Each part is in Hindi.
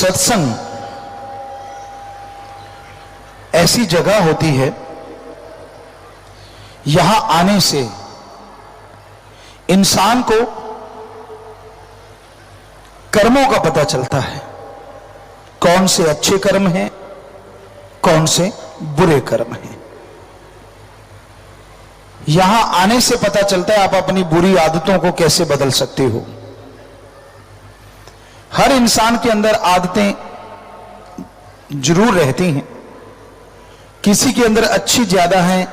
सत्संग ऐसी जगह होती है, यहां आने से इंसान को कर्मों का पता चलता है, कौन से अच्छे कर्म हैं, कौन से बुरे कर्म हैं। यहां आने से पता चलता है आप अपनी बुरी आदतों को कैसे बदल सकते हो। हर इंसान के अंदर आदतें जरूर रहती हैं, किसी के अंदर अच्छी ज्यादा हैं,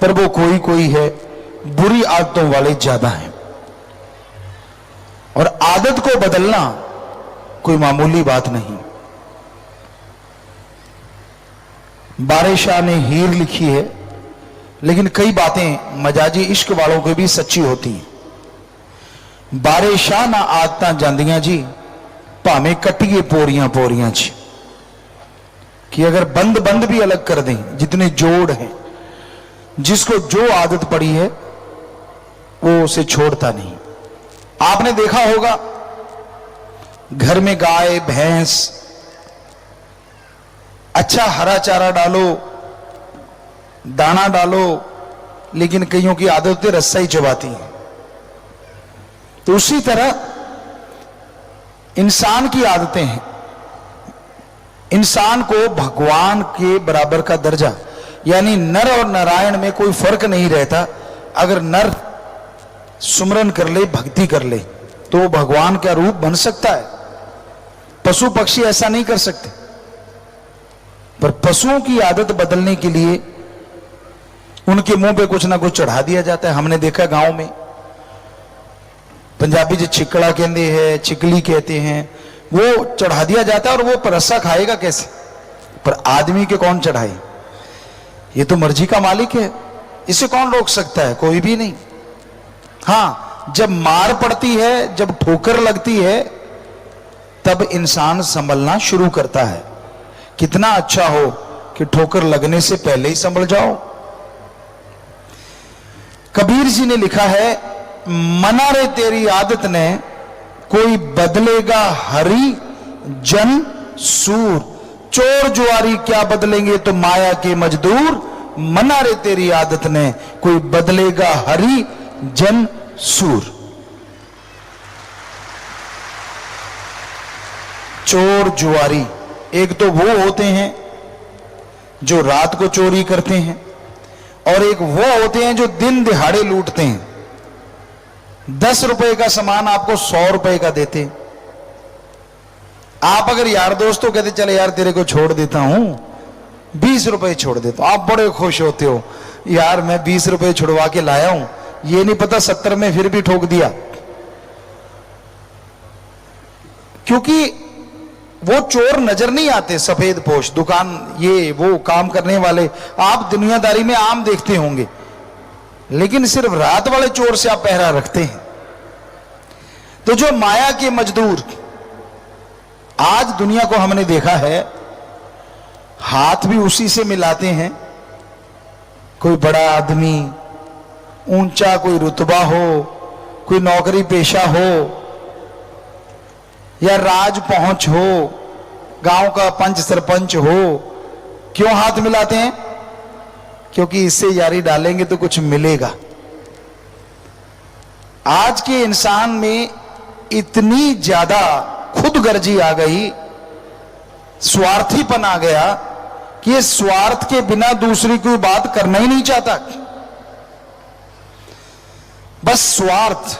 पर वो कोई कोई है बुरी आदतों वाले ज्यादा हैं। और आदत को बदलना कोई मामूली बात नहीं। बारे शाह ने हीर लिखी है, लेकिन कई बातें मजाजी इश्क वालों को भी सच्ची होती हैं। बारे शाह ना आदतां जांदियां जी, भावें कट्टिए पोरियां पोरियां जी, कि अगर बंद बंद भी अलग कर दें, जितने जोड़ हैं, जिसको जो आदत पड़ी है वो उसे छोड़ता नहीं। आपने देखा होगा घर में गाय भैंस, अच्छा हरा चारा डालो, दाना डालो, लेकिन कईयों की आदतें रस्सा ही चबाती हैं। तो उसी तरह इंसान की आदतें हैं। इंसान को भगवान के बराबर का दर्जा, यानी नर और नारायण में कोई फर्क नहीं रहता। अगर नर सुमरन कर ले, भक्ति कर ले, तो वो भगवान का रूप बन सकता है। पशु पक्षी ऐसा नहीं कर सकते। पर पशुओं की आदत बदलने के लिए उनके मुंह पे कुछ ना कुछ चढ़ा दिया जाता है। हमने देखा गांव में, पंजाबी जो चिकड़ा कहते हैं, चिकली कहते हैं, वो चढ़ा दिया जाता है। और वो रस्सा खाएगा कैसे? पर आदमी के कौन चढ़ाए? ये तो मर्जी का मालिक है, इसे कौन रोक सकता है? कोई भी नहीं। हां, जब मार पड़ती है, जब ठोकर लगती है, तब इंसान संभलना शुरू करता है। कितना अच्छा हो कि ठोकर लगने से पहले ही संभल जाओ। कबीर जी ने लिखा है, मना रे तेरी आदत ने, कोई बदलेगा हरि जन सूर। चोर जुआरी क्या बदलेंगे तो माया के मजदूर। मना रे तेरी आदत ने, कोई बदलेगा हरि जन सूर। चोर जुआरी एक तो वो होते हैं जो रात को चोरी करते हैं, और एक वो होते हैं जो दिन दिहाड़े लूटते हैं। 10 रुपए का सामान आपको 100 रुपए का देते। आप अगर यार दोस्तों कहते चले यार तेरे को छोड़ देता हूं, 20 रुपए छोड़ देता हूं, आप बड़े खुश होते हो, यार मैं 20 रुपए छुड़वा के लाया हूं, ये नहीं पता 70 में फिर भी ठोक दिया। क्योंकि वो चोर नजर नहीं आते, सफेद पोश, दुकान ये वो काम करने वाले आप दुनियादारी में आम देखते होंगे, लेकिन सिर्फ रात वाले चोर से आप पहरा रखते हैं। तो जो माया के मजदूर, आज दुनिया को हमने देखा है, हाथ भी उसी से मिलाते हैं। कोई बड़ा आदमी, ऊंचा कोई रुतबा हो, कोई नौकरी पेशा हो, या राज पहुंच हो, गांव का पंच सरपंच हो, क्यों हाथ मिलाते हैं? क्योंकि इससे यारी डालेंगे तो कुछ मिलेगा। आज के इंसान में इतनी ज्यादा खुदगर्जी आ गई, स्वार्थीपन आ गया कि ये स्वार्थ के बिना दूसरी कोई बात करना ही नहीं चाहता। बस स्वार्थ,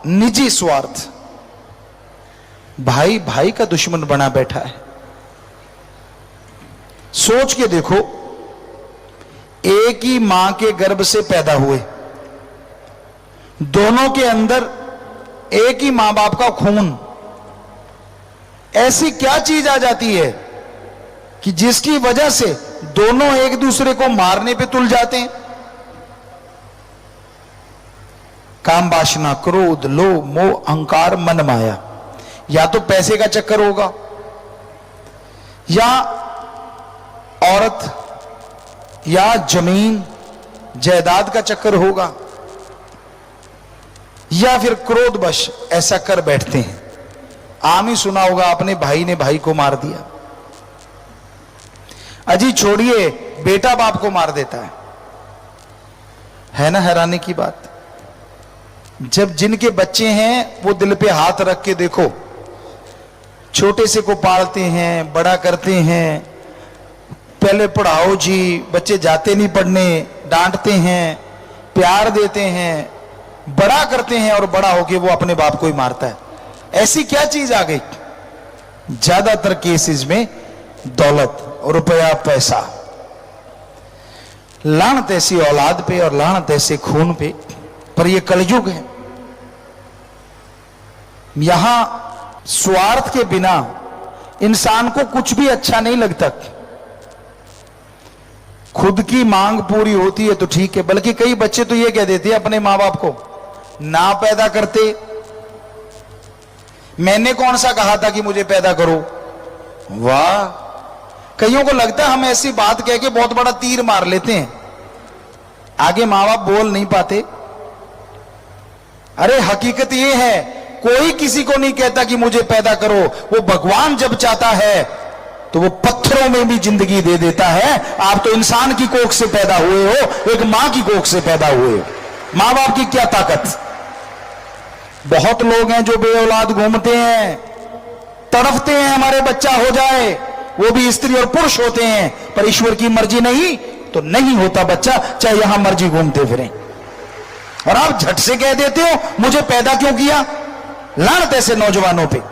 निजी स्वार्थ, भाई भाई का दुश्मन बना बैठा है। सोच के देखो, एक ही मां के गर्भ से पैदा हुए, दोनों के अंदर एक ही मां बाप का खून, ऐसी क्या चीज आ जाती है कि जिसकी वजह से दोनों एक दूसरे को मारने पे तुल जाते हैं? काम वासना, क्रोध, लोभ, मोह, अहंकार, मन माया। या तो पैसे का चक्कर होगा, या औरत, या जमीन जायदाद का चक्कर होगा, या फिर क्रोधवश ऐसा कर बैठते हैं। आम ही सुना होगा, अपने भाई ने भाई को मार दिया। अजी छोड़िए, बेटा बाप को मार देता है ना हैरानी की बात। जब जिनके बच्चे हैं वो दिल पे हाथ रख के देखो, छोटे से को पालते हैं, बड़ा करते हैं, पहले पढ़ाओ जी, बच्चे जाते नहीं पढ़ने, डांटते हैं, प्यार देते हैं, बड़ा करते हैं, और बड़ा होके वो अपने बाप को ही मारता है। ऐसी क्या चीज आ गई? ज्यादातर केसेस में दौलत, रुपया, पैसा। लानत ऐसी औलाद पे और लानत ऐसे खून पे। पर ये कलयुग है, यहां स्वार्थ के बिना इंसान को कुछ भी अच्छा नहीं लगता। खुद की मांग पूरी होती है तो ठीक है, बल्कि कई बच्चे तो ये कह देते हैं अपने मां बाप को, ना पैदा करते, मैंने कौन सा कहा था कि मुझे पैदा करो। वाह, कईयों को लगता है हम ऐसी बात कह के बहुत बड़ा तीर मार लेते हैं, आगे मां बाप बोल नहीं पाते। अरे हकीकत ये है, कोई किसी को नहीं कहता कि मुझे पैदा करो। वो भगवान जब चाहता है तो वो पत्थरों में भी जिंदगी दे देता है। आप तो इंसान की कोख से पैदा हुए हो, एक मां की कोख से पैदा हुए हो। मां बाप की क्या ताकत। बहुत लोग हैं जो बेऔलाद घूमते हैं, तड़फते हैं हमारे बच्चा हो जाए, वो भी स्त्री और पुरुष होते हैं, पर ईश्वर की मर्जी नहीं तो नहीं होता बच्चा, चाहे यहां मर्जी घूमते फिरें। और आप झट से कह देते हो मुझे पैदा क्यों किया। लानत ऐसे नौजवानों पे।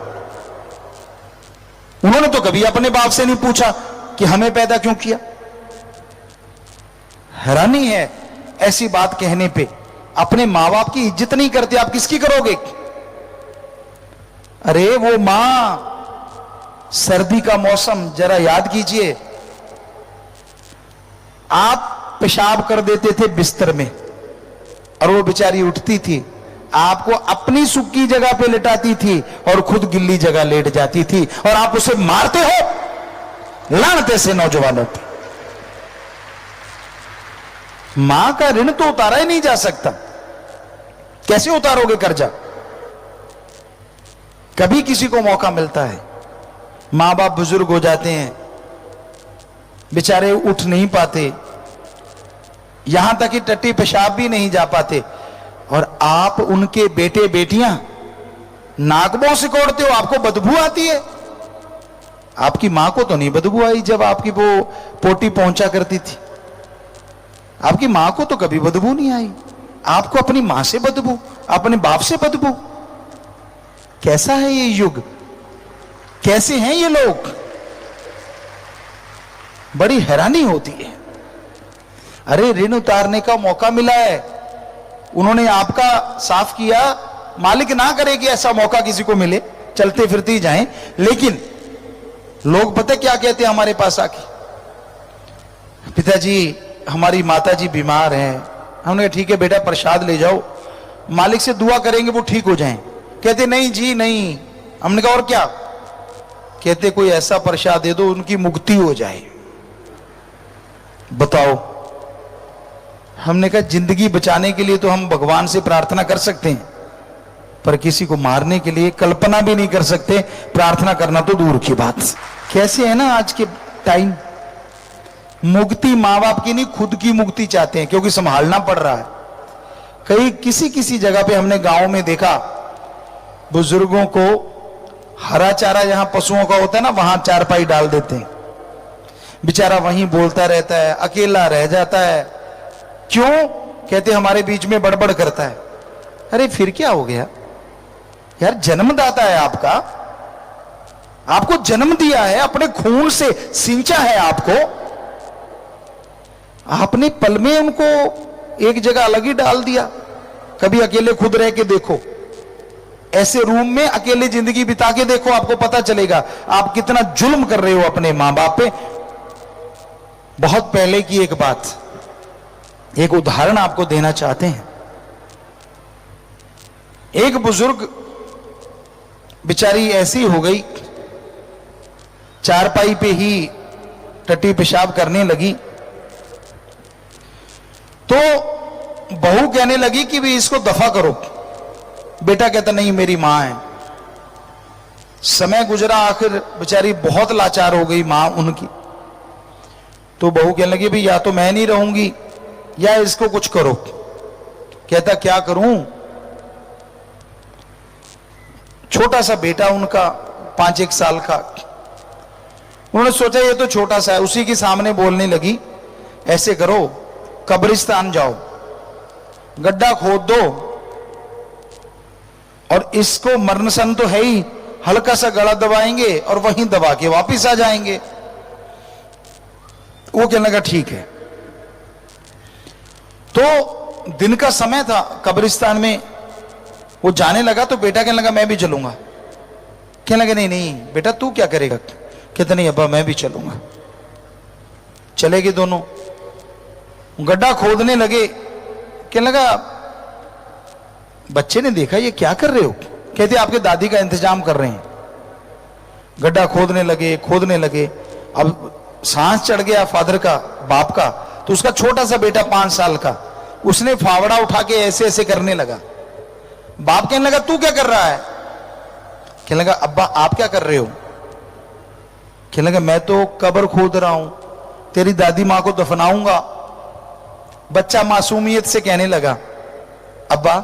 उन्होंने तो कभी अपने बाप से नहीं पूछा कि हमें पैदा क्यों किया। हैरानी है ऐसी बात कहने पे। अपने मां बाप की इज्जत नहीं करते, आप किसकी करोगे। अरे वो मां, सर्दी का मौसम जरा याद कीजिए, आप पेशाब कर देते थे बिस्तर में और वो बेचारी उठती थी, आपको अपनी सूखी जगह पे लिटाती थी और खुद गिल्ली जगह लेट जाती थी, और आप उसे मारते हो। लानत से नौजवानों पे। मां का ऋण तो उतारा ही नहीं जा सकता, कैसे उतारोगे कर्जा। कभी किसी को मौका मिलता है, मां बाप बुजुर्ग हो जाते हैं, बेचारे उठ नहीं पाते, यहां तक कि टट्टी पेशाब भी नहीं जा पाते, और आप उनके बेटे बेटियां नाकबों से कोड़ते हो, आपको बदबू आती है। आपकी मां को तो नहीं बदबू आई जब आपकी वो पोटी पहुंचा करती थी, आपकी मां को तो कभी बदबू नहीं आई, आपको अपनी मां से बदबू, अपने बाप से बदबू। कैसा है ये युग, कैसे हैं ये लोग, बड़ी हैरानी होती है। अरे ऋण उतारने का मौका मिला है, उन्होंने आपका साफ किया, मालिक ना करे कि ऐसा मौका किसी को मिले, चलते फिरते ही जाएं। लेकिन लोग पता क्या कहते हैं हमारे पास आके, पिताजी हमारी माताजी बीमार हैं। हमने कहा ठीक है बेटा प्रसाद ले जाओ, मालिक से दुआ करेंगे वो ठीक हो जाएं। कहते नहीं जी नहीं। हमने कहा और क्या। कहते कोई ऐसा प्रसाद दे दो उनकी मुक्ति हो जाए। बताओ। हमने कहा जिंदगी बचाने के लिए तो हम भगवान से प्रार्थना कर सकते हैं, पर किसी को मारने के लिए कल्पना भी नहीं कर सकते, प्रार्थना करना तो दूर की बात। कैसे है ना आज के टाइम, मुक्ति मां बाप की नहीं खुद की मुक्ति चाहते हैं, क्योंकि संभालना पड़ रहा है। कई किसी जगह पे हमने गांव में देखा, बुजुर्गों को हरा चारा जहां पशुओं का होता है ना, वहां चारपाई डाल देते हैं, बेचारा वहीं बोलता रहता है, अकेला रह जाता है। क्यों। कहते हमारे बीच में बड़बड़ करता है। अरे फिर क्या हो गया यार, जन्मदाता है आपका, आपको जन्म दिया है, अपने खून से सींचा है आपको, आपने पल में उनको एक जगह अलग ही डाल दिया। कभी अकेले खुद रह के देखो, ऐसे रूम में अकेले जिंदगी बिता के देखो, आपको पता चलेगा आप कितना जुल्म कर रहे हो अपने मां बाप पे। बहुत पहले की एक बात, एक उदाहरण आपको देना चाहते हैं। एक बुजुर्ग बेचारी ऐसी हो गई, चारपाई पे ही टट्टी पेशाब करने लगी, तो बहू कहने लगी कि भी इसको दफा करो। बेटा कहता नहीं मेरी मां है। समय गुजरा, आखिर बेचारी बहुत लाचार हो गई मां उनकी। तो बहू कहने लगी भाई या तो मैं नहीं रहूंगी या इसको कुछ करो। कहता क्या करूं? छोटा सा बेटा उनका 5-1 साल का, उन्होंने सोचा ये तो छोटा सा है, उसी के सामने बोलने लगी ऐसे करो, कब्रिस्तान जाओ, गड्ढा खोद दो और इसको मरणसन तो है ही, हल्का सा गला दबाएंगे और वहीं दबा के वापिस आ जाएंगे। वो कहने लगा ठीक है। तो दिन का समय था, कब्रिस्तान में वो जाने लगा तो बेटा कहने लगा मैं भी चलूंगा। कहने लगा नहीं नहीं बेटा तू क्या करेगा? कहते नहीं अब्बा मैं भी चलूंगा। चले गए दोनों, गड्ढा खोदने लगे। कहने लगा बच्चे ने देखा ये क्या कर रहे हो? कहते आपके दादी का इंतजाम कर रहे हैं। गड्ढा खोदने लगे। अब सांस चढ़ गया फादर का, बाप का। तो उसका छोटा सा बेटा 5 साल का, उसने फावड़ा उठा के ऐसे ऐसे करने लगा। बाप कहने लगा तू क्या कर रहा है? कहने लगा अब्बा आप क्या कर रहे हो? कहने लगा मैं तो कब्र खोद रहा हूं, तेरी दादी मां को दफनाऊंगा। बच्चा मासूमियत से कहने लगा अब्बा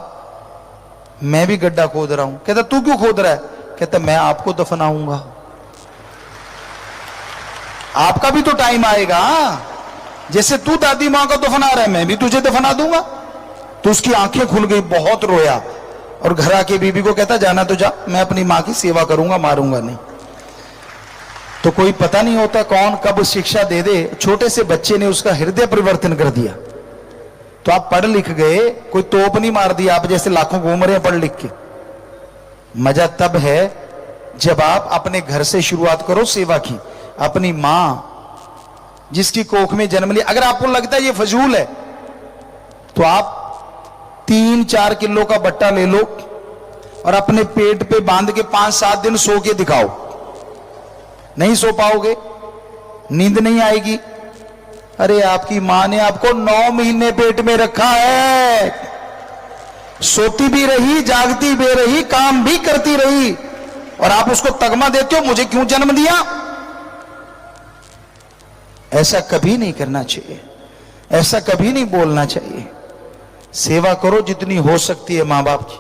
मैं भी गड्ढा खोद रहा हूं। कहता तू क्यों खोद रहा है? कहता मैं आपको दफनाऊंगा, आपका भी तो टाइम आएगा, जैसे तू दादी मां को दफना रहा है मैं भी तुझे दफना दूंगा। तो उसकी आंखें खुल गई, बहुत रोया और घर आके बीबी को कहता जाना तो जा, मैं अपनी मां की सेवा करूंगा, मारूंगा नहीं। तो कोई पता नहीं होता कौन कब शिक्षा दे दे। छोटे से बच्चे ने उसका हृदय परिवर्तन कर दिया। तो आप पढ़ लिख गए, कोई तोप नहीं मार दिया, आप जैसे लाखों घूम रहे हैं पढ़ लिख के। मजा तब है जब आप अपने घर से शुरुआत करो सेवा की। अपनी मां जिसकी कोख में जन्म लिया, अगर आपको लगता है ये फजूल है तो आप 3-4 किलो का बट्टा ले लो और अपने पेट पे बांध के 5-7 दिन सो के दिखाओ। नहीं सो पाओगे, नींद नहीं आएगी। अरे आपकी मां ने आपको 9 महीने पेट में रखा है, सोती भी रही, जागती भी रही, काम भी करती रही, और आप उसको तगमा देते हो मुझे क्यों जन्म दिया। ऐसा कभी नहीं करना चाहिए, ऐसा कभी नहीं बोलना चाहिए। सेवा करो जितनी हो सकती है मां बाप की।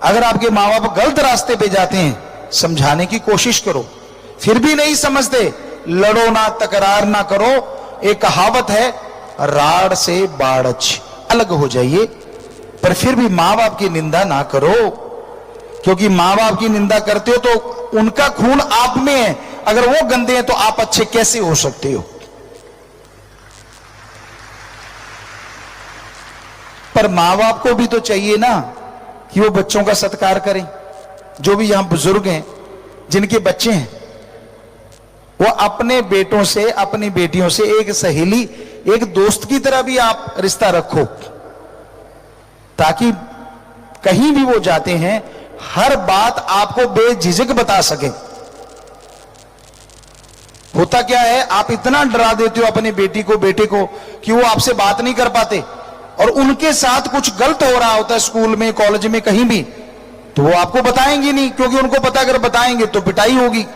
अगर आपके मां बाप गलत रास्ते पे जाते हैं समझाने की कोशिश करो, फिर भी नहीं समझते लड़ो ना, तकरार ना करो। एक कहावत है राड़ से बाड़च, अलग हो जाइए, पर फिर भी मां बाप की निंदा ना करो, क्योंकि मां बाप की निंदा करते हो तो उनका खून आप में है। अगर वो गंदे हैं तो आप अच्छे कैसे हो सकते हो? पर मां बाप को भी तो चाहिए ना कि वो बच्चों का सत्कार करें। जो भी यहां बुजुर्ग हैं जिनके बच्चे हैं, वो अपने बेटों से, अपनी बेटियों से एक सहेली, एक दोस्त की तरह भी आप रिश्ता रखो, ताकि कहीं भी वो जाते हैं हर बात आपको बेझिझक बता सके। होता क्या है, आप इतना डरा देते हो अपनी बेटी को, बेटे को, कि वो आपसे बात नहीं कर पाते, और उनके साथ कुछ गलत हो रहा होता है स्कूल में, कॉलेज में, कहीं भी, तो वो आपको बताएंगे नहीं, क्योंकि उनको पता अगर बताएंगे तो पिटाई होगी।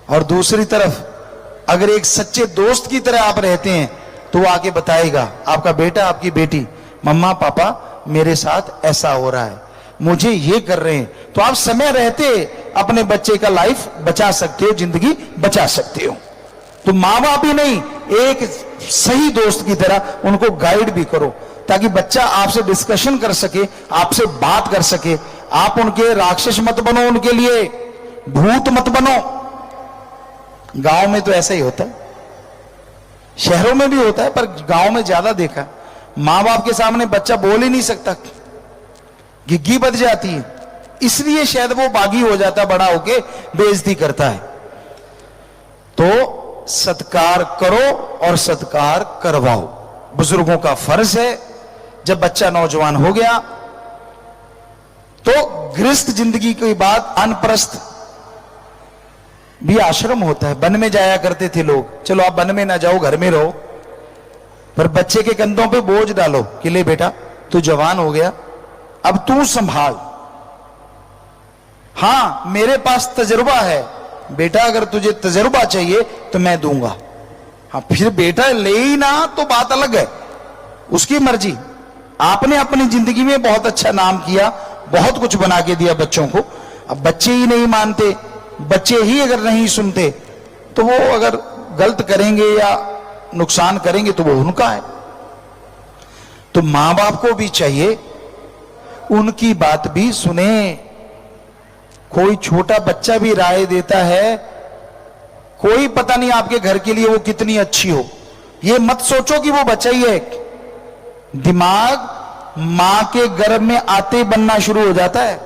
और दूसरी तरफ अगर एक सच्चे दोस्त की तरह आप रहते हैं तो वो आके बताएगा, आपका बेटा, आपकी बेटी, मम्मा पापा मेरे साथ ऐसा हो रहा है, मुझे ये कर रहे हैं। तो आप समय रहते अपने बच्चे का लाइफ बचा सकते हो, जिंदगी बचा सकते हो। तो माँ बाप ही नहीं, एक सही दोस्त की तरह उनको गाइड भी करो, ताकि बच्चा आपसे डिस्कशन कर सके, आपसे बात कर सके। आप उनके राक्षस मत बनो, उनके लिए भूत मत बनो। गांव में तो ऐसा ही होता है, शहरों में भी होता है, पर गांव में ज्यादा देखा। मां बाप के सामने बच्चा बोल ही नहीं सकता, गिग्गी बज जाती है, इसलिए शायद वो बागी हो जाता, बड़ा होके बेइज्जती करता है। तो सत्कार करो और सत्कार करवाओ, बुजुर्गों का फर्ज है। जब बच्चा नौजवान हो गया तो गृहस्थ जिंदगी के बाद अनप्रस्थ भी आश्रम होता है। वन में जाया करते थे लोग, चलो आप वन में ना जाओ, घर में रहो, पर बच्चे के कंधों पे बोझ डालो कि ले बेटा तू जवान हो गया, अब तू संभाल। हां मेरे पास तजुर्बा है, बेटा अगर तुझे तजुर्बा चाहिए तो मैं दूंगा। हाँ फिर बेटा ले ही ना तो बात अलग है, उसकी मर्जी। आपने अपनी जिंदगी में बहुत अच्छा नाम किया, बहुत कुछ बना के दिया बच्चों को, अब बच्चे ही नहीं मानते, बच्चे ही अगर नहीं सुनते तो वो अगर गलत करेंगे या नुकसान करेंगे तो वो उनका है। तो मां बाप को भी चाहिए उनकी बात भी सुने। कोई छोटा बच्चा भी राय देता है, कोई पता नहीं आपके घर के लिए वो कितनी अच्छी हो, ये मत सोचो कि वो बच्चा ही है। दिमाग मां के गर्भ में आते बनना शुरू हो जाता है,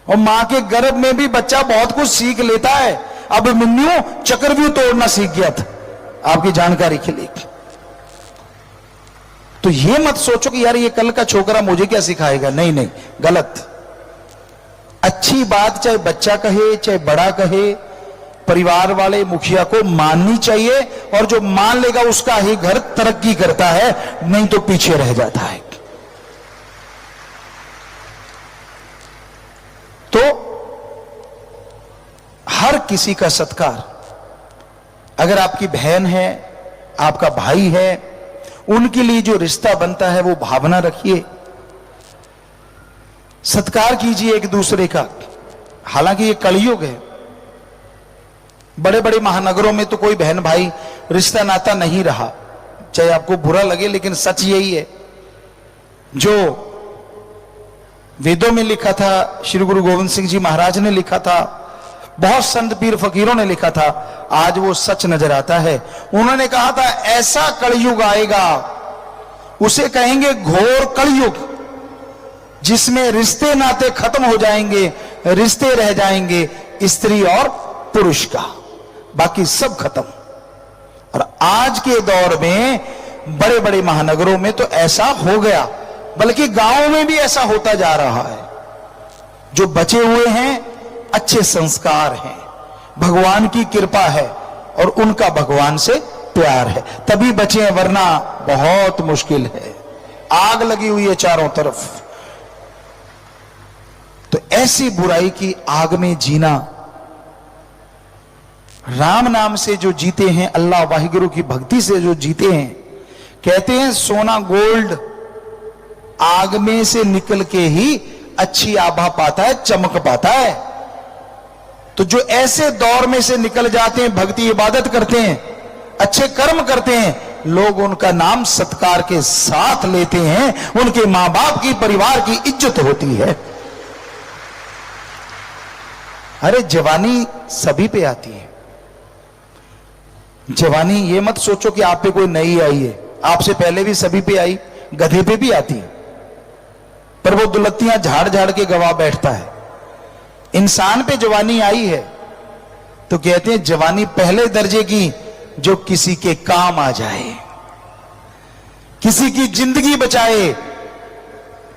और मां के गर्भ में भी बच्चा बहुत कुछ सीख लेता है। अब मिन्नू चक्रव्यूह तोड़ना सीख गया था, आपकी जानकारी के लिए। तो ये मत सोचो कि यार ये कल का छोकरा मुझे क्या सिखाएगा, नहीं नहीं, गलत। अच्छी बात चाहे बच्चा कहे चाहे बड़ा कहे, परिवार वाले मुखिया को माननी चाहिए, और जो मान लेगा उसका ही घर तरक्की करता है, नहीं तो पीछे रह जाता है। तो हर किसी का सत्कार, अगर आपकी बहन है, आपका भाई है, उनके लिए जो रिश्ता बनता है वो भावना रखिए, सत्कार कीजिए एक दूसरे का। हालांकि ये कलयुग है, बड़े बड़े महानगरों में तो कोई बहन भाई रिश्ता नाता नहीं रहा, चाहे आपको बुरा लगे, लेकिन सच यही है। जो वेदों में लिखा था, श्री गुरु गोविंद सिंह जी महाराज ने लिखा था, बहुत संत पीर फकीरों ने लिखा था, आज वो सच नजर आता है। उन्होंने कहा था ऐसा कलयुग आएगा, उसे कहेंगे घोर कलयुग, जिसमें रिश्ते नाते खत्म हो जाएंगे, रिश्ते रह जाएंगे स्त्री और पुरुष का, बाकी सब खत्म। और आज के दौर में बड़े बड़े महानगरों में तो ऐसा हो गया, बल्कि गांवों में भी ऐसा होता जा रहा है। जो बचे हुए हैं अच्छे संस्कार हैं, भगवान की कृपा है, और उनका भगवान से प्यार है, तभी बचे हैं, वरना बहुत मुश्किल है, आग लगी हुई है चारों तरफ। तो ऐसी बुराई की आग में जीना, राम नाम से जो जीते हैं, अल्लाह वाहिगुरु की भक्ति से जो जीते हैं, कहते हैं सोना गोल्ड आग में से निकल के ही अच्छी आभा पाता है, चमक पाता है। तो जो ऐसे दौर में से निकल जाते हैं, भक्ति इबादत करते हैं, अच्छे कर्म करते हैं, लोग उनका नाम सत्कार के साथ लेते हैं, उनके मां बाप की, परिवार की इज्जत होती है। अरे जवानी सभी पे आती है, जवानी ये मत सोचो कि आप पे कोई नई आई है, आपसे पहले भी सभी पे आई, गधे पे भी आती है, पर वो दुलत्तियां झाड़ झाड़ के गवा बैठता है। इंसान पे जवानी आई है तो कहते हैं जवानी पहले दर्जे की, जो किसी के काम आ जाए, किसी की जिंदगी बचाए,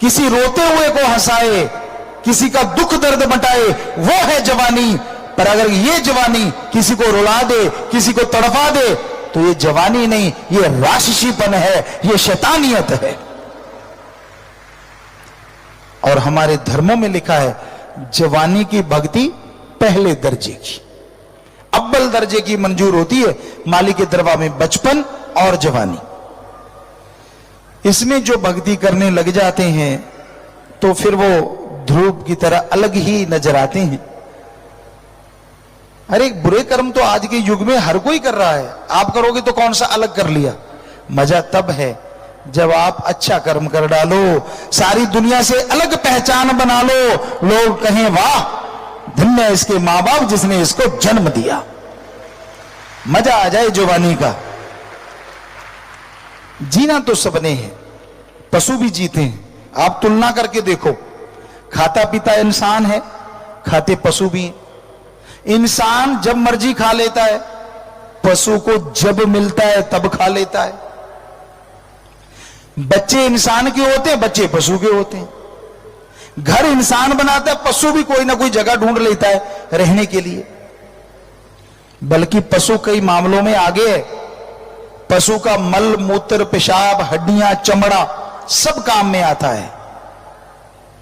किसी रोते हुए को हंसाए, किसी का दुख दर्द मटाए, वो है जवानी। पर अगर ये जवानी किसी को रुला दे, किसी को तड़पा दे, तो ये जवानी नहीं, ये राक्षसीपन है, ये शैतानियत है। और हमारे धर्मों में लिखा है जवानी की भक्ति पहले दर्जे की, अव्वल दर्जे की मंजूर होती है मालिक के दरबार में बचपन और जवानी। इसमें जो भक्ति करने लग जाते हैं तो फिर वो ध्रुव की तरह अलग ही नजर आते हैं। अरे बुरे कर्म तो आज के युग में हर कोई कर रहा है, आप करोगे तो कौन सा अलग कर लिया। मजा तब है जब आप अच्छा कर्म कर डालो, सारी दुनिया से अलग पहचान बना लो, लोग कहें वाह धन्य है इसके मां बाप जिसने इसको जन्म दिया। मजा आ जाए जवानी का। जीना तो सबने है, पशु भी जीते हैं, आप तुलना करके देखो, खाता पीता इंसान है, खाते पशु भी हैं। इंसान जब मर्जी खा लेता है, पशु को जब मिलता है तब खा लेता है। बच्चे इंसान के होते हैं, बच्चे पशु के होते हैं। घर इंसान बनाता है, पशु भी कोई ना कोई जगह ढूंढ लेता है रहने के लिए। बल्कि पशु कई मामलों में आगे है, पशु का मल मूत्र पेशाब हड्डियां चमड़ा सब काम में आता है,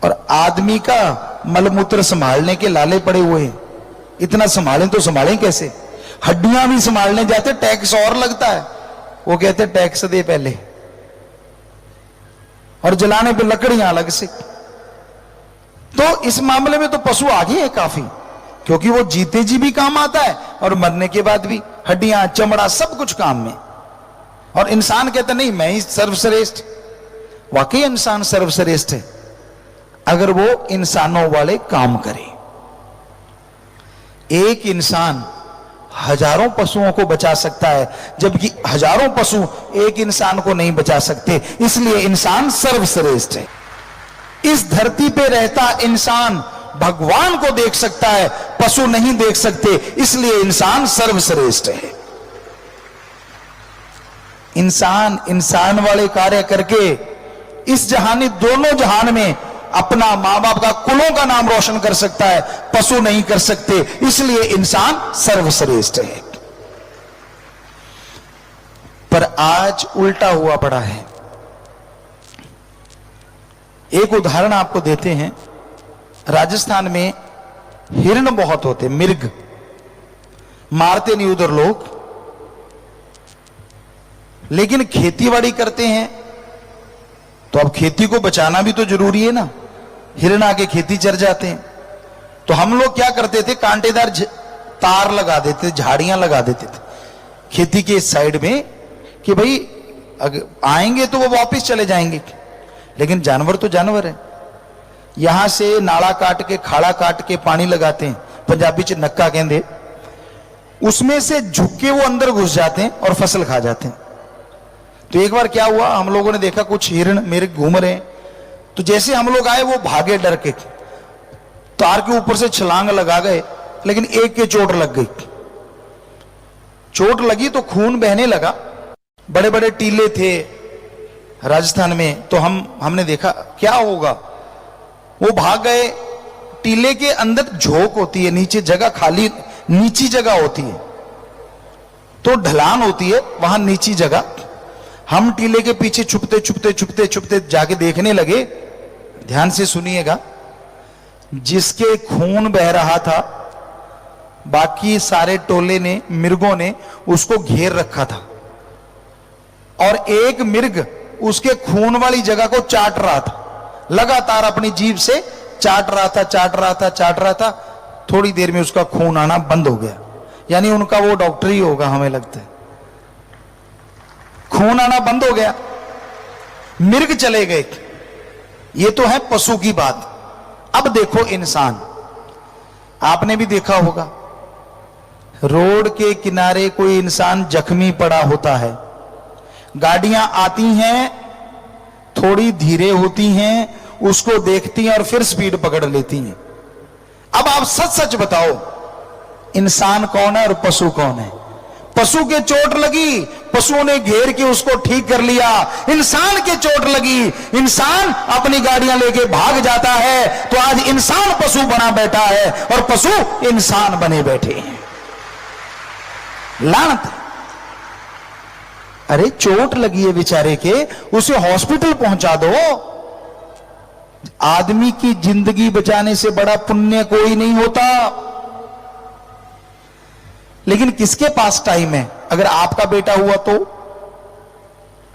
और आदमी का मलमूत्र संभालने के लाले पड़े हुए हैं। इतना संभालें तो संभालें कैसे? हड्डियां भी संभालने जाते टैक्स और लगता है, वो कहते टैक्स दे पहले, और जलाने पे लकड़ियां अलग से। तो इस मामले में तो पशु आगे है काफी, क्योंकि वो जीते जी भी काम आता है और मरने के बाद भी हड्डियां, चमड़ा, सब कुछ काम में। और इंसान कहता नहीं मैं ही सर्वश्रेष्ठ। वाकई इंसान सर्वश्रेष्ठ है अगर वो इंसानों वाले काम करे। एक इंसान हजारों पशुओं को बचा सकता है, जबकि हजारों पशु एक इंसान को नहीं बचा सकते। इसलिए इंसान सर्वश्रेष्ठ है। इस धरती पे रहता इंसान भगवान को देख सकता है, पशु नहीं देख सकते, इसलिए इंसान सर्वश्रेष्ठ है। इंसान इंसान वाले कार्य करके इस जहानी दोनों जहान में अपना, मां बाप का, कुलों का नाम रोशन कर सकता है, पशु नहीं कर सकते, इसलिए इंसान सर्वश्रेष्ठ है। पर आज उल्टा हुआ पड़ा है। एक उदाहरण आपको देते हैं। राजस्थान में हिरण बहुत होते, मिर्ग मारते नहीं उधर लोग, लेकिन खेतीबाड़ी करते हैं तो अब खेती को बचाना भी तो जरूरी है ना। हिरण आके खेती चर जाते हैं, तो हम लोग क्या करते थे, कांटेदार तार लगा देते, झाड़ियां लगा देते थे खेती के साइड में, कि भाई अगर आएंगे तो वो वापस चले जाएंगे। लेकिन जानवर तो जानवर है, यहां से नाला काट के, खाड़ा काट के पानी लगाते हैं, पंजाबी च नक्का कहते, उसमें से झुक के वो अंदर घुस जाते हैं और फसल खा जाते हैं। तो एक बार क्या हुआ, हम लोगों ने देखा कुछ हिरण मेरे घूम रहे हैं, तो जैसे हम लोग आए वो भागे डर के, तार के ऊपर से छलांग लगा गए, लेकिन एक के चोट लग गई। चोट लगी तो खून बहने लगा। बड़े बड़े टीले थे राजस्थान में, तो हमने देखा क्या होगा, वो भाग गए। टीले के अंदर झोंक होती है, नीचे जगह खाली, नीची जगह होती है, तो ढलान होती है वहां नीची जगह। हम टीले के पीछे छुपते छुपते छुपते छुपते जाके देखने लगे। ध्यान से सुनिएगा, जिसके खून बह रहा था बाकी सारे टोले ने, मिर्गों ने उसको घेर रखा था, और एक मिर्ग उसके खून वाली जगह को चाट रहा था, लगातार अपनी जीभ से चाट रहा था, चाट रहा था, चाट रहा था। थोड़ी देर में उसका खून आना बंद हो गया, यानी उनका वो डॉक्टर ही होगा हमें लगता है। खून आना बंद हो गया, मिर्ग चले गए। ये तो है पशु की बात। अब देखो इंसान, आपने भी देखा होगा रोड के किनारे कोई इंसान जख्मी पड़ा होता है, गाड़ियां आती हैं, थोड़ी धीरे होती हैं, उसको देखती हैं और फिर स्पीड पकड़ लेती हैं। अब आप सच सच बताओ, इंसान कौन है और पशु कौन है? पशु के चोट लगी, पशुओं ने घेर के उसको ठीक कर लिया। इंसान के चोट लगी, इंसान अपनी गाड़ियां लेके भाग जाता है। तो आज इंसान पशु बना बैठा है और पशु इंसान बने बैठे हैं। लानत। अरे चोट लगी है बेचारे के, उसे हॉस्पिटल पहुंचा दो। आदमी की जिंदगी बचाने से बड़ा पुण्य कोई नहीं होता। लेकिन किसके पास टाइम है? अगर आपका बेटा हुआ तो,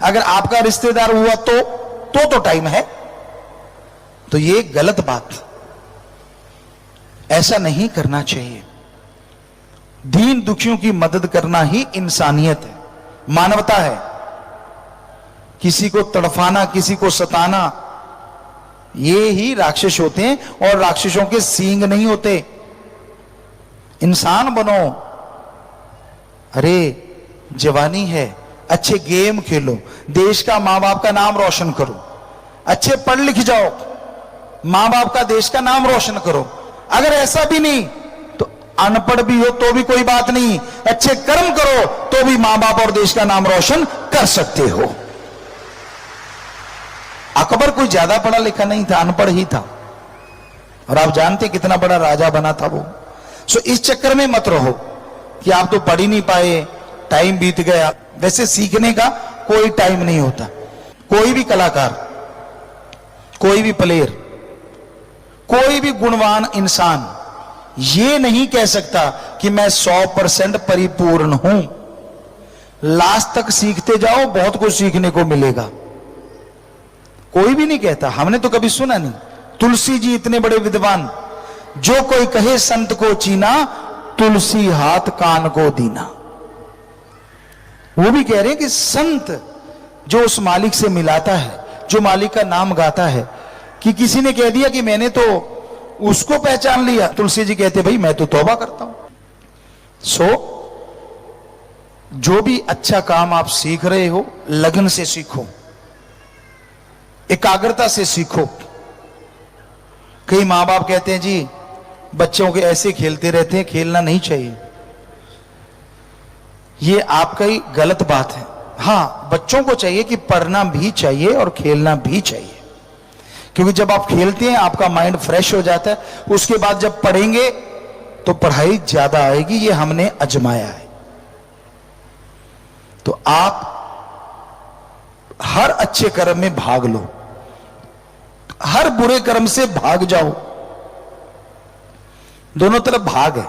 अगर आपका रिश्तेदार हुआ तो टाइम है। तो ये गलत बात, ऐसा नहीं करना चाहिए। दीन दुखियों की मदद करना ही इंसानियत है, मानवता है। किसी को तड़फाना, किसी को सताना, ये ही राक्षस होते हैं, और राक्षसों के सींग नहीं होते। इंसान बनो। अरे जवानी है, अच्छे गेम खेलो, देश का, मां बाप का नाम रोशन करो, अच्छे पढ़ लिख जाओ, मां बाप का, देश का नाम रोशन करो। अगर ऐसा भी नहीं तो अनपढ़ भी हो तो भी कोई बात नहीं, अच्छे कर्म करो तो भी मां बाप और देश का नाम रोशन कर सकते हो। अकबर कोई ज्यादा पढ़ा लिखा नहीं था, अनपढ़ ही था, और आप जानते कितना बड़ा राजा बना था वो। सो इस चक्कर में मत रहो कि आप तो पढ़ ही नहीं पाए, टाइम बीत गया। वैसे सीखने का कोई टाइम नहीं होता। कोई भी कलाकार, कोई भी प्लेयर, कोई भी गुणवान इंसान ये नहीं कह सकता कि मैं 100% परिपूर्ण हूं। लास्ट तक सीखते जाओ, बहुत कुछ सीखने को मिलेगा। कोई भी नहीं कहता, हमने तो कभी सुना नहीं। तुलसी जी इतने बड़े विद्वान, जो कोई कहे संत को चीना, तुलसी हाथ कान को दीना। वो भी कह रहे हैं कि संत जो उस मालिक से मिलाता है, जो मालिक का नाम गाता है, कि किसी ने कह दिया कि मैंने तो उसको पहचान लिया, तुलसी जी कहते भाई मैं तो तौबा करता हूं। सो जो भी अच्छा काम आप सीख रहे हो, लगन से सीखो, एकाग्रता से सीखो। कई मां बाप कहते हैं जी बच्चों के ऐसे खेलते रहते हैं, खेलना नहीं चाहिए। ये आपका ही गलत बात है। हां, बच्चों को चाहिए कि पढ़ना भी चाहिए और खेलना भी चाहिए, क्योंकि जब आप खेलते हैं आपका माइंड फ्रेश हो जाता है। उसके बाद जब पढ़ेंगे तो पढ़ाई ज्यादा आएगी, ये हमने आजमाया है। तो आप हर अच्छे कर्म में भाग लो, हर बुरे कर्म से भाग जाओ। दोनों तरफ भाग है,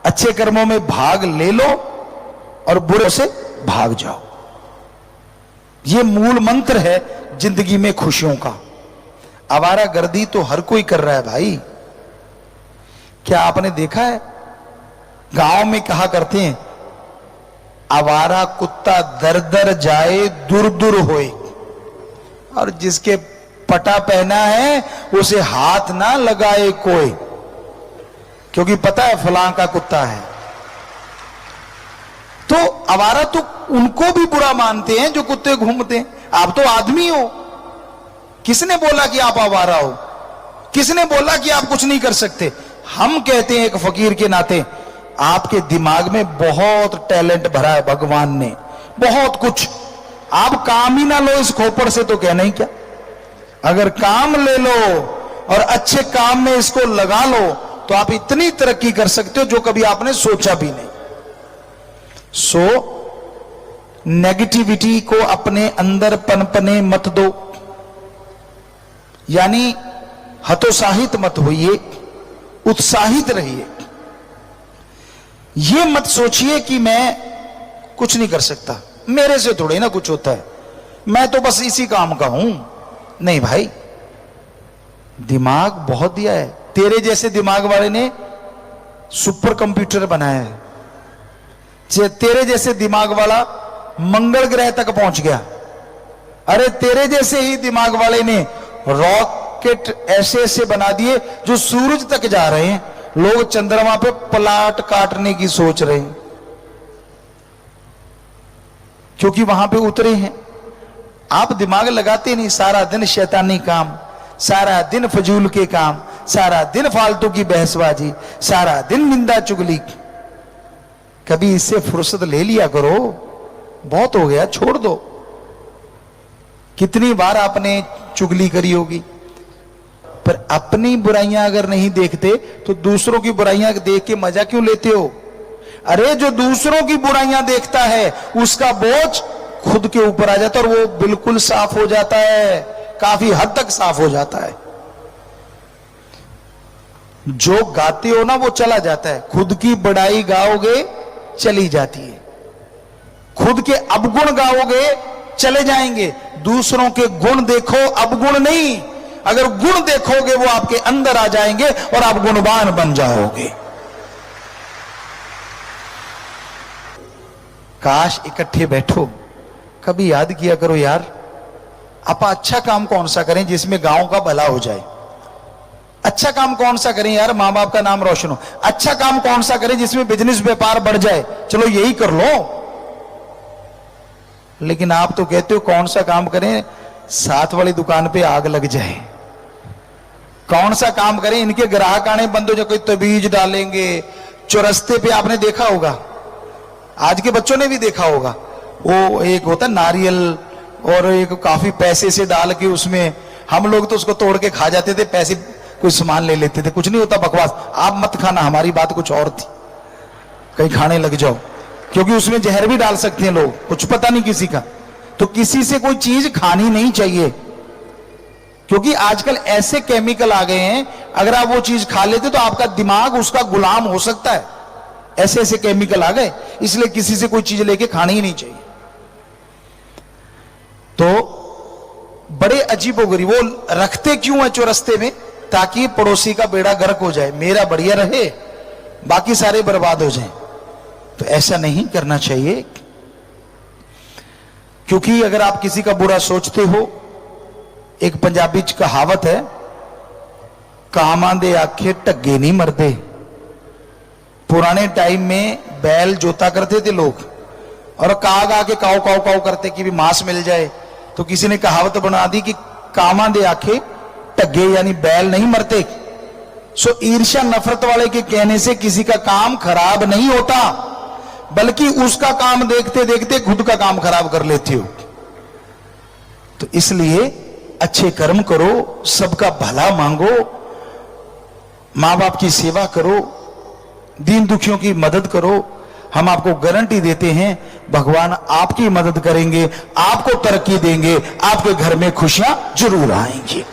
अच्छे कर्मों में भाग ले लो और बुरे से भाग जाओ। यह मूल मंत्र है जिंदगी में खुशियों का। आवारागर्दी तो हर कोई कर रहा है भाई। क्या आपने देखा है, गांव में कहा करते हैं आवारा कुत्ता दर दर जाए दूर दूर होए, और जिसके पटा पहना है उसे हाथ ना लगाए कोई, क्योंकि पता है फलां का कुत्ता है। तो आवारा तो उनको भी बुरा मानते हैं जो कुत्ते घूमते हैं। आप तो आदमी हो, किसने बोला कि आप आवारा हो? किसने बोला कि आप कुछ नहीं कर सकते? हम कहते हैं एक फकीर के नाते, आपके दिमाग में बहुत टैलेंट भरा है भगवान ने, बहुत कुछ। आप काम ही ना लो इस खोपड़ से तो कहना ही क्या। अगर काम ले लो और अच्छे काम में इसको लगा लो तो आप इतनी तरक्की कर सकते हो जो कभी आपने सोचा भी नहीं। सो नेगेटिविटी को अपने अंदर पनपने मत दो, यानी हतोत्साहित मत होइए, उत्साहित रहिए। यह मत सोचिए कि मैं कुछ नहीं कर सकता, मेरे से थोड़े ना कुछ होता है, मैं तो बस इसी काम का हूं। नहीं भाई, दिमाग बहुत दिया है। तेरे जैसे दिमाग वाले ने सुपर कंप्यूटर बनाया है, तेरे जैसे दिमाग वाला मंगल ग्रह तक पहुंच गया। अरे तेरे जैसे ही दिमाग वाले ने रॉकेट ऐसे ऐसे बना दिए जो सूरज तक जा रहे हैं। लोग चंद्रमा पे प्लाट काटने की सोच रहे हैं क्योंकि वहां पे उतरे हैं। आप दिमाग लगाते नहीं, सारा दिन शैतानी काम, सारा दिन फजूल के काम, सारा दिन फालतू की बहसबाजी, सारा दिन निंदा चुगली। कभी इससे फुर्सत ले लिया करो, बहुत हो गया, छोड़ दो। कितनी बार आपने चुगली करी होगी, पर अपनी बुराइयां अगर नहीं देखते तो दूसरों की बुराइयां देख के मजा क्यों लेते हो? अरे जो दूसरों की बुराइयां देखता है उसका बोझ खुद के ऊपर आ जाता है और वो बिल्कुल साफ हो जाता है, काफी हद तक साफ हो जाता है। जो गाते हो ना वो चला जाता है, खुद की बड़ाई गाओगे चली जाती है, खुद के अवगुण गाओगे चले जाएंगे। दूसरों के गुण देखो, अवगुण नहीं। अगर गुण देखोगे वो आपके अंदर आ जाएंगे और आप गुणवान बन जाओगे। काश इकट्ठे बैठो, कभी याद किया करो यार, आप अच्छा काम कौन सा करें जिसमें गांव का भला हो जाए। अच्छा काम कौन सा करें यार, मां बाप का नाम रोशन हो। अच्छा काम कौन सा करें जिसमें बिजनेस व्यापार बढ़ जाए, चलो यही कर लो। लेकिन आप तो कहते हो कौन सा काम करें साथ वाली दुकान पे आग लग जाए, कौन सा काम करें इनके ग्राहक आने बंद हो जाए, कोई तबीज डालेंगे चौरस्ते पे। आपने देखा होगा, आज के बच्चों ने भी देखा होगा, वो एक होता नारियल और एक काफी पैसे से डाल के उसमें, हम लोग तो उसको तोड़ के खा जाते थे, पैसे कोई सामान ले लेते थे, कुछ नहीं होता, बकवास। आप मत खाना, हमारी बात कुछ और थी, कहीं खाने लग जाओ, क्योंकि उसमें जहर भी डाल सकते हैं लोग, कुछ पता नहीं किसी का। तो किसी से कोई चीज खानी नहीं चाहिए, क्योंकि आजकल ऐसे केमिकल आ गए हैं अगर आप वो चीज खा लेते तो आपका दिमाग उसका गुलाम हो सकता है। ऐसे ऐसे केमिकल आ गए, इसलिए किसी से कोई चीज लेके खानी ही नहीं चाहिए। तो बड़े अजीबोगरीब, वो रखते क्यों है चौरस्ते में? ताकि पड़ोसी का बेड़ा गर्क हो जाए, मेरा बढ़िया रहे, बाकी सारे बर्बाद हो जाएं। तो ऐसा नहीं करना चाहिए, क्योंकि अगर आप किसी का बुरा सोचते हो, एक पंजाबी च कहावत है, कामां दे आखे टग्गे नहीं मरदे। पुराने टाइम में बैल जोता करते थे लोग, और काग आके काव काव काव करते कि भी मांस मिल जाए। तो किसी ने कहावत बना दी कि कामां दे आखे टग्गे, यानी बैल नहीं मरते। सो ईर्ष्या नफरत वाले के कहने से किसी का काम खराब नहीं होता, बल्कि उसका काम देखते देखते खुद का काम खराब कर लेते हो। तो इसलिए अच्छे कर्म करो, सबका भला मांगो, मां बाप की सेवा करो, दीन दुखियों की मदद करो। हम आपको गारंटी देते हैं भगवान आपकी मदद करेंगे, आपको तरक्की देंगे, आपके घर में खुशियां जरूर आएंगी।